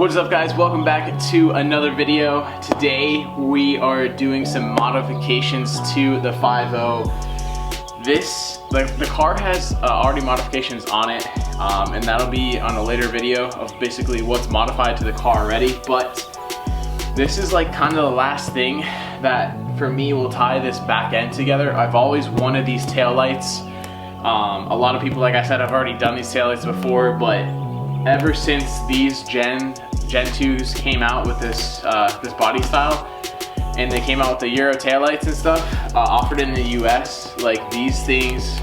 What is up, guys? Welcome back to another video. Today we are doing some modifications to the 5.0. The car has already modifications on it, and that'll be on a later video of basically what's modified to the car already. But this is like kind of the last thing that for me will tie this back end together. I've always wanted these taillights. A lot of people, like I said, have already done these taillights before, but ever since these Gen 2s came out with this this body style, and they came out with the Euro Tailights and stuff, offered in the US, like these things,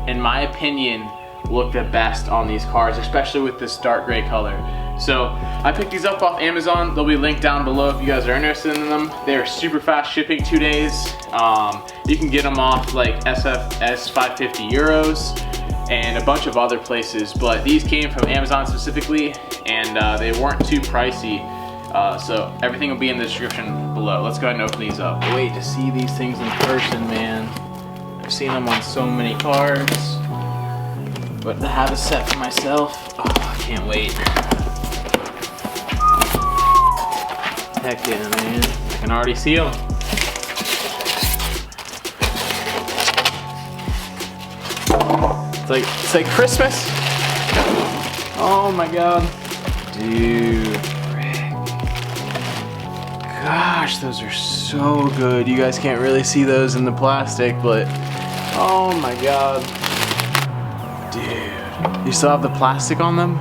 in my opinion, look the best on these cars, especially with this dark gray color. So I picked these up off Amazon. They'll be linked down below if you guys are interested in them. They're super fast shipping, 2 days. You can get them off like SFS 550 euros and a bunch of other places, but these came from Amazon specifically, and they weren't too pricey. So everything will be in the description below. Let's go ahead and open these up. Wait to see these things in person, man. I've seen them on so many cars, but to have a set for myself, oh, I can't wait. Heck yeah, man. I can already see them. It's like Christmas. Oh my god. Dude. Gosh, those are so good. You guys can't really see those in the plastic, but oh my god. Dude. You still have the plastic on them?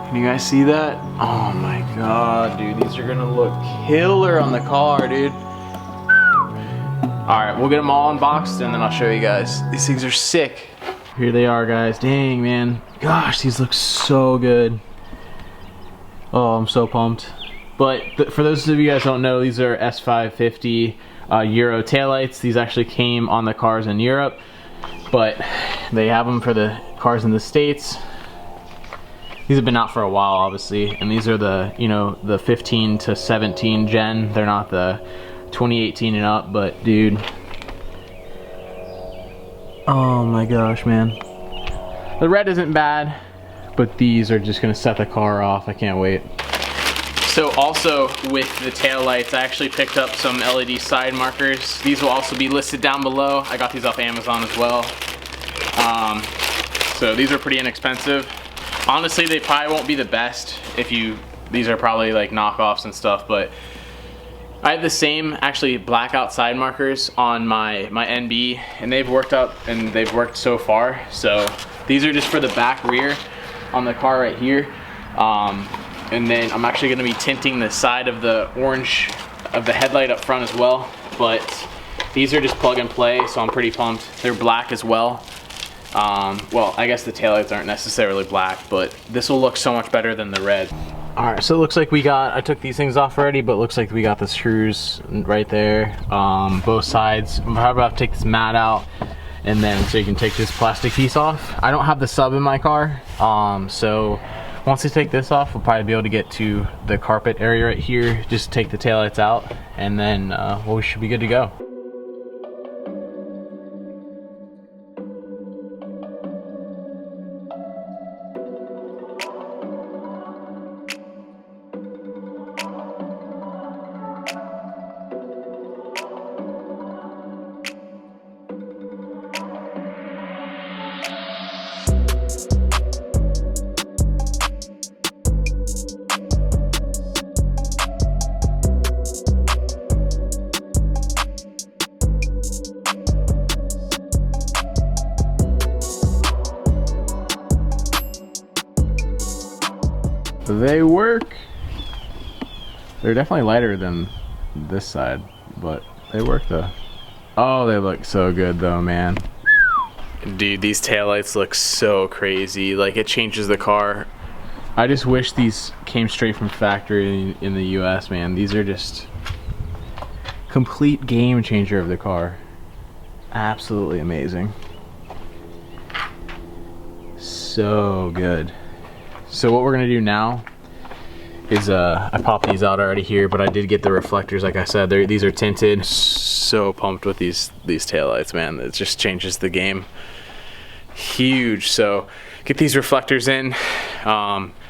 Can you guys see that? Oh my god, dude. These are gonna look killer on the car, dude. Alright, we'll get them all unboxed and then I'll show you guys. These things are sick. Here they are, guys. Dang, man. Gosh, these look so good. Oh, I'm so pumped. But for those of you guys who don't know, these are S550 Euro taillights. These actually came on the cars in Europe, but they have them for the cars in the States. These have been out for a while, obviously, and these are the, you know, the 15 to 17 gen. They're not the 2018 and up, but dude. Oh my gosh, man. The red isn't bad, but these are just gonna set the car off. I can't wait. So also with the taillights, I actually picked up some LED side markers. These will also be listed down below. I got these off Amazon as well. So these are pretty inexpensive. Honestly, they probably won't be the best if you, these are probably like knockoffs and stuff, but I have the same actually blackout side markers on my NB, and they've worked out and they've worked so far. So these are just for the back rear on the car right here. And then I'm actually gonna be tinting the side of the orange of the headlight up front as well. But these are just plug and play, so I'm pretty pumped. They're black as well. Well, I guess the taillights aren't necessarily black, but this will look so much better than the red. All right, so it looks like I took these things off already, but it looks like we got the screws right there, both sides. I'm probably about to take this mat out, and then so you can take this plastic piece off. I don't have the sub in my car, so once I take this off, we'll probably be able to get to the carpet area right here, just take the taillights out, and then well, we should be good to go. They work. They're definitely lighter than this side, but they work though. Oh, they look so good though, man. Dude, these taillights look so crazy. Like, it changes the car. I just wish these came straight from factory in the US, man. These are just complete game changer of the car. Absolutely amazing. So good. So what we're gonna do now is I popped these out already here, but I did get the reflectors. Like I said, these are tinted. So pumped with these taillights, man. It just changes the game. Huge. So get these reflectors in.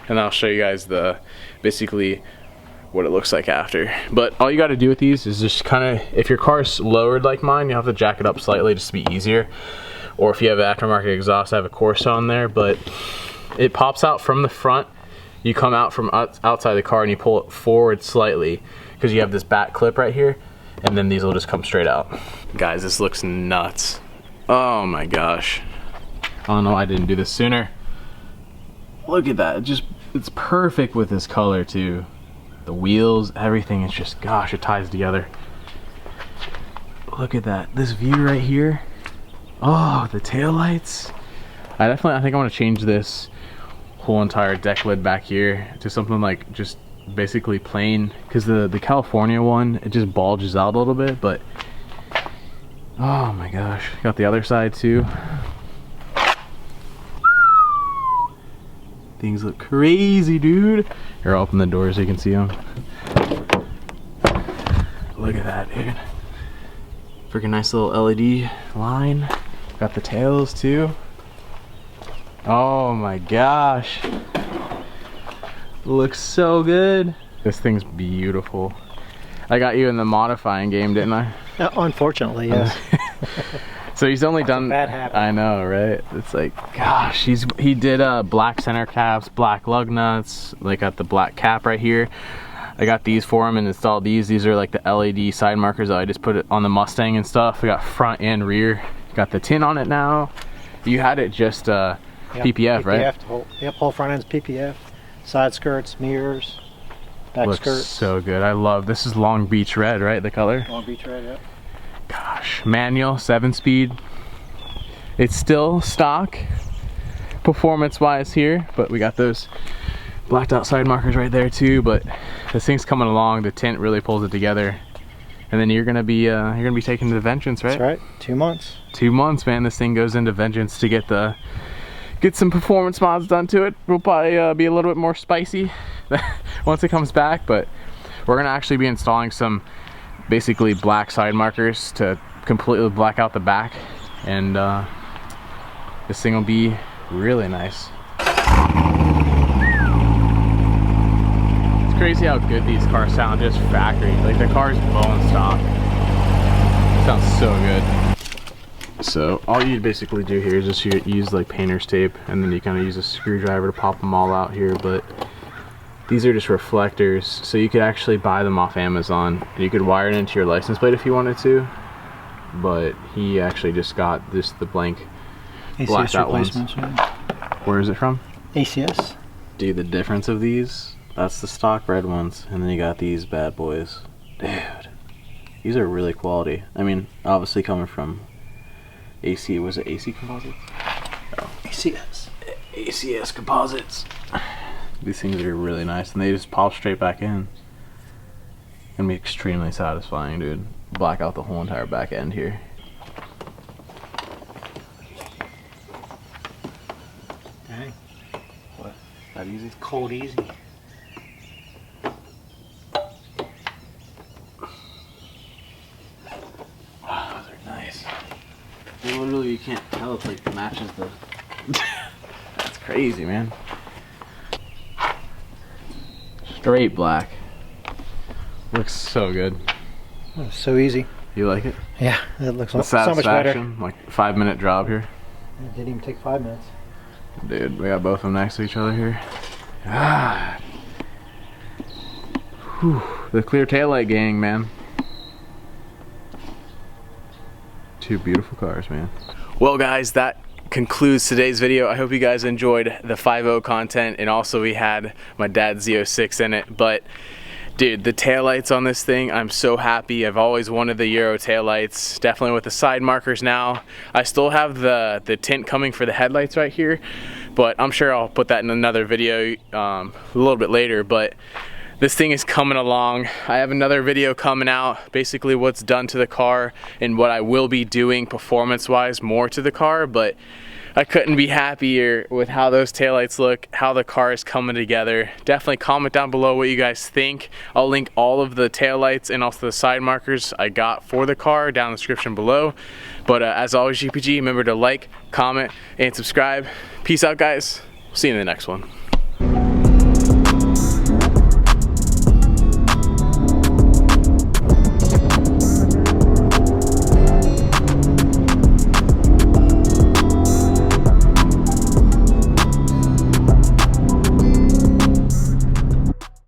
and I'll show you guys the basically what it looks like after. But all you got to do with these is just kind of, if your car's lowered like mine, you have to jack it up slightly just to be easier. Or if you have an aftermarket exhaust, I have a Corsa on there, but it pops out from the front. You come out from outside the car and you pull it forward slightly because you have this back clip right here, and then these will just come straight out. Guys, this looks nuts. Oh my gosh. I don't know why I didn't do this sooner. Look at that, it's perfect with this color too. The wheels, everything, it's just, gosh, it ties together. Look at that, this view right here. Oh, the taillights. I think I want to change this whole entire deck lid back here to something like just basically plain, because the California one, it just bulges out a little bit, but oh my gosh. Got the other side too. Things look crazy, dude. Here, I'll open the door so you can see them. Look at that, dude. Freaking nice little LED line. Got the tails too. Oh my gosh. Looks so good. This thing's beautiful. I got you in the modifying game, didn't I? Unfortunately, yes. So he's only done. Bad habit. I know, right? It's like, gosh, he did black center caps, black lug nuts. Like got the black cap right here. I got these for him and installed these. These are like the LED side markers that I just put it on the Mustang and stuff. We got front and rear. Got the tin on it now. You had it just PPF, right? Yep, whole front end's PPF. Side skirts, mirrors, back Looks skirts. so good. I love, this is Long Beach red, right? The color? Long Beach red, yep. Gosh, manual, 7-speed. It's still stock performance-wise here, but we got those blacked out side markers right there too. But this thing's coming along. The tint really pulls it together, and then you're gonna be taking to Vengeance, right? That's right. 2 months. 2 months, man. This thing goes into Vengeance to get some performance mods done to it. We'll probably be a little bit more spicy once it comes back, but we're gonna actually be installing some basically black side markers to completely black out the back, and this thing will be really nice. It's crazy how good these cars sound just factory. Like the car's bone stock. It sounds so good. So all you basically do here is just use like painter's tape, and then you kind of use a screwdriver to pop them all out here. But these are just reflectors, so you could actually buy them off Amazon. You could wire it into your license plate if you wanted to, but he actually just got the blank blacked out ones. Right? Where is it from? ACS. Dude, the difference of these, that's the stock red ones, and then you got these bad boys. Dude, these are really quality. I mean, obviously coming from AC, was it AC Composites? Oh. ACS. ACS Composites. These things are really nice, and they just pop straight back in. Gonna be extremely satisfying, dude. Black out the whole entire back end here. Dang. What? That easy? Cold easy. Wow, those are nice. They literally, you can't tell, it's like matches the... That's crazy, man. Straight black. Looks so good. Oh, so easy. You like it? Yeah, it looks so much better. Satisfaction, like 5-minute job here. It didn't even take 5 minutes. Dude, we got both of them next to each other here. Ah. Whew. The clear taillight gang, man. 2 beautiful cars, man. Well, guys, that concludes today's video. I hope you guys enjoyed the 5.0 content, and also we had my dad's Z06 in it. But dude, the taillights on this thing, I'm so happy. I've always wanted the Euro taillights, definitely with the side markers now. I still have the tint coming for the headlights right here, but I'm sure I'll put that in another video a little bit later. But this thing is coming along. I have another video coming out, basically what's done to the car and what I will be doing performance-wise more to the car, but I couldn't be happier with how those taillights look, how the car is coming together. Definitely comment down below what you guys think. I'll link all of the taillights and also the side markers I got for the car down in the description below. But as always, GPG, remember to like, comment, and subscribe. Peace out, guys. See you in the next one.